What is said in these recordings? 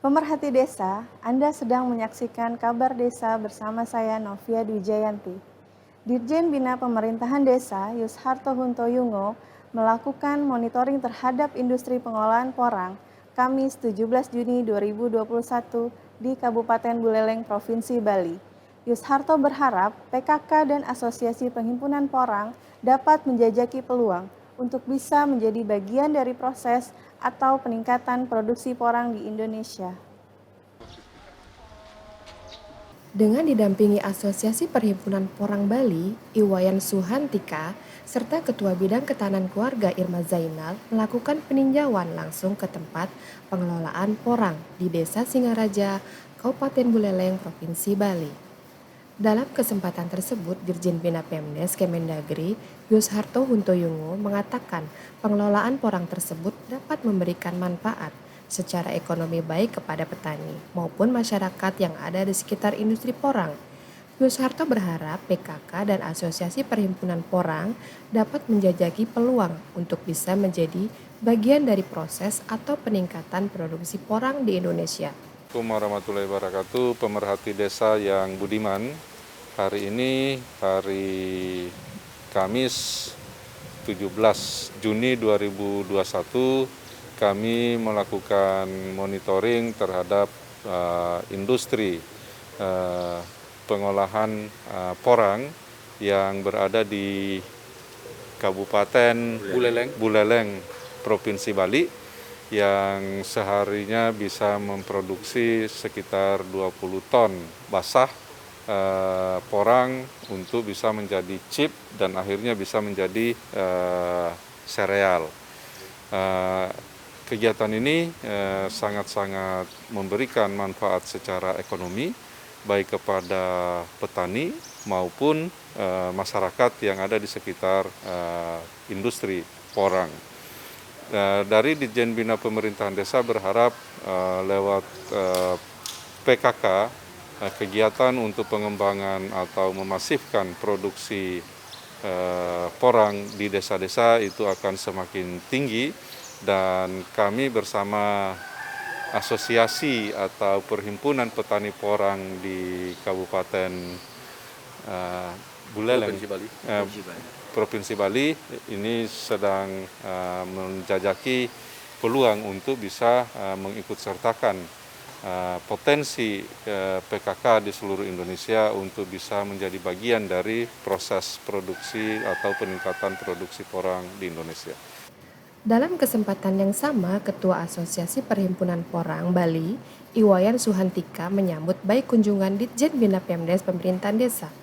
Pemerhati desa, Anda sedang menyaksikan kabar desa bersama saya Novia Dwijayanti. Dirjen Bina Pemerintahan Desa Yusharto Huntoyungo melakukan monitoring terhadap industri pengolahan porang Kamis 17 Juni 2021 di Kabupaten Buleleng, Provinsi Bali. Yusharto berharap PKK dan Asosiasi Penghimpunan Porang dapat menjajaki peluang untuk bisa menjadi bagian dari proses atau peningkatan produksi porang di Indonesia. Dengan didampingi Asosiasi Perhimpunan Porang Bali, Iwayan Suhantika, serta Ketua Bidang Ketahanan Keluarga Irma Zainal melakukan peninjauan langsung ke tempat pengelolaan porang di Desa Singaraja, Kabupaten Buleleng, Provinsi Bali. Dalam kesempatan tersebut, Dirjen Bina Pemdes Kemendagri Yusharto Huntoyungo mengatakan pengelolaan porang tersebut dapat memberikan manfaat secara ekonomi baik kepada petani maupun masyarakat yang ada di sekitar industri porang. Yusharto berharap PKK dan Asosiasi Perhimpunan Porang dapat menjajaki peluang untuk bisa menjadi bagian dari proses atau peningkatan produksi porang di Indonesia. Assalamualaikum warahmatullahi wabarakatuh, pemerhati desa yang budiman. Hari ini hari Kamis 17 Juni 2021 kami melakukan monitoring terhadap industri pengolahan porang yang berada di Kabupaten Buleleng, Provinsi Bali, yang seharinya bisa memproduksi sekitar 20 ton basah porang untuk bisa menjadi chip dan akhirnya bisa menjadi sereal. Kegiatan ini sangat-sangat memberikan manfaat secara ekonomi baik kepada petani maupun masyarakat yang ada di sekitar industri porang. Dari Ditjen Bina Pemerintahan Desa berharap lewat PKK, kegiatan untuk pengembangan atau memasifkan produksi porang di desa-desa itu akan semakin tinggi, dan kami bersama asosiasi atau perhimpunan petani porang di Kabupaten Buleleng, Provinsi Bali ini sedang menjajaki peluang untuk bisa mengikutsertakan potensi PKK di seluruh Indonesia untuk bisa menjadi bagian dari proses produksi atau peningkatan produksi porang di Indonesia. Dalam kesempatan yang sama, Ketua Asosiasi Perhimpunan Porang Bali, Iwayan Suhantika menyambut baik kunjungan Ditjen Bina Pemdes Pemerintahan Desa.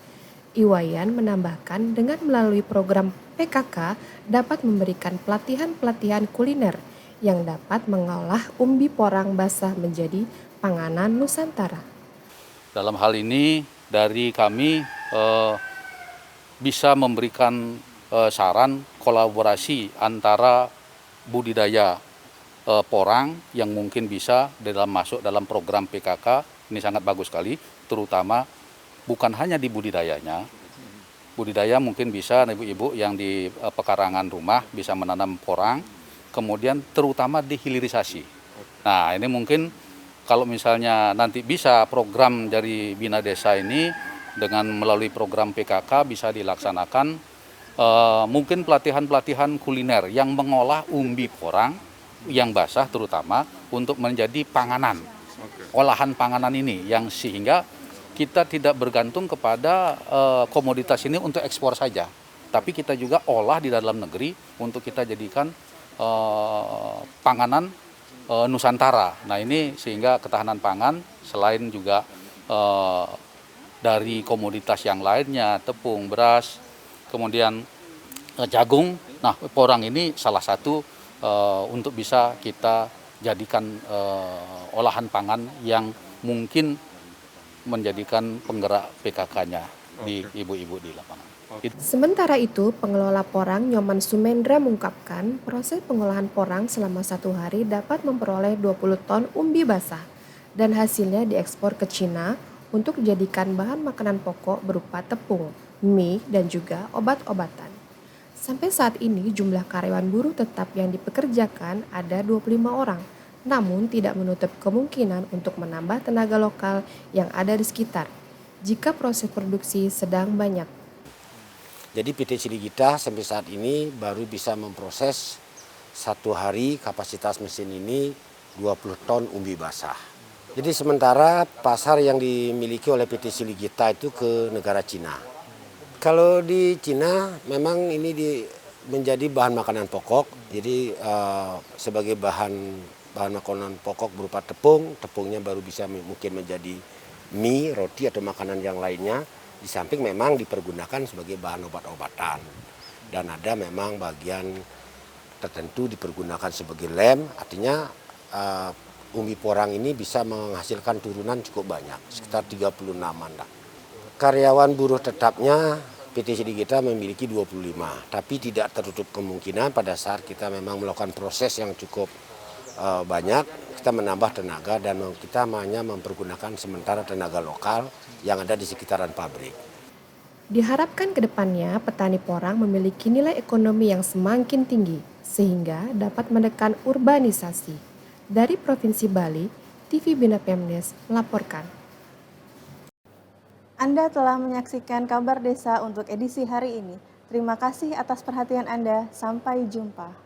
Iwayan menambahkan dengan melalui program PKK dapat memberikan pelatihan-pelatihan kuliner yang dapat mengolah umbi porang basah menjadi panganan Nusantara. Dalam hal ini dari kami bisa memberikan saran kolaborasi antara budidaya porang yang mungkin bisa masuk dalam program PKK. Ini sangat bagus sekali, terutama bukan hanya di budidayanya. Budidaya mungkin bisa ibu-ibu yang di pekarangan rumah bisa menanam porang, kemudian terutama di hilirisasi. Nah, ini mungkin kalau misalnya nanti bisa program dari Bina Desa ini dengan melalui program PKK bisa dilaksanakan mungkin pelatihan-pelatihan kuliner yang mengolah umbi porang yang basah terutama untuk menjadi panganan, olahan panganan ini yang sehingga kita tidak bergantung kepada komoditas ini untuk ekspor saja, tapi kita juga olah di dalam negeri untuk kita jadikan panganan Nusantara. Nah ini sehingga ketahanan pangan selain juga dari komoditas yang lainnya, tepung, beras, kemudian jagung. Nah porang ini salah satu untuk bisa kita jadikan olahan pangan yang mungkin menjadikan penggerak PKK-nya di ibu-ibu di lapangan. Sementara itu, pengelola porang Nyoman Sumendra mengungkapkan proses pengolahan porang selama 1 hari dapat memperoleh 20 ton umbi basah dan hasilnya diekspor ke Cina untuk dijadikan bahan makanan pokok berupa tepung, mie, dan juga obat-obatan. Sampai saat ini jumlah karyawan buruh tetap yang dipekerjakan ada 25 orang, namun tidak menutup kemungkinan untuk menambah tenaga lokal yang ada di sekitar jika proses produksi sedang banyak. Jadi PT Ciligita sampai saat ini baru bisa memproses satu hari kapasitas mesin ini 20 ton umbi basah. Jadi sementara pasar yang dimiliki oleh PT Ciligita itu ke negara Cina. Kalau di Cina memang ini menjadi bahan makanan pokok. Jadi sebagai bahan makanan pokok berupa tepung, tepungnya baru bisa mungkin menjadi mie, roti atau makanan yang lainnya. Di samping memang dipergunakan sebagai bahan obat-obatan. Dan ada memang bagian tertentu dipergunakan sebagai lem, artinya umbi porang ini bisa menghasilkan turunan cukup banyak, sekitar 36-an. Karyawan buruh tetapnya PT Ciligita memiliki 25, tapi tidak tertutup kemungkinan pada saat kita memang melakukan proses yang cukup banyak, kita menambah tenaga dan kita hanya mempergunakan sementara tenaga lokal yang ada di sekitaran pabrik. Diharapkan ke depannya petani porang memiliki nilai ekonomi yang semakin tinggi sehingga dapat menekan urbanisasi. Dari Provinsi Bali, TV Bina Pemdes melaporkan. Anda telah menyaksikan kabar desa untuk edisi hari ini. Terima kasih atas perhatian Anda. Sampai jumpa.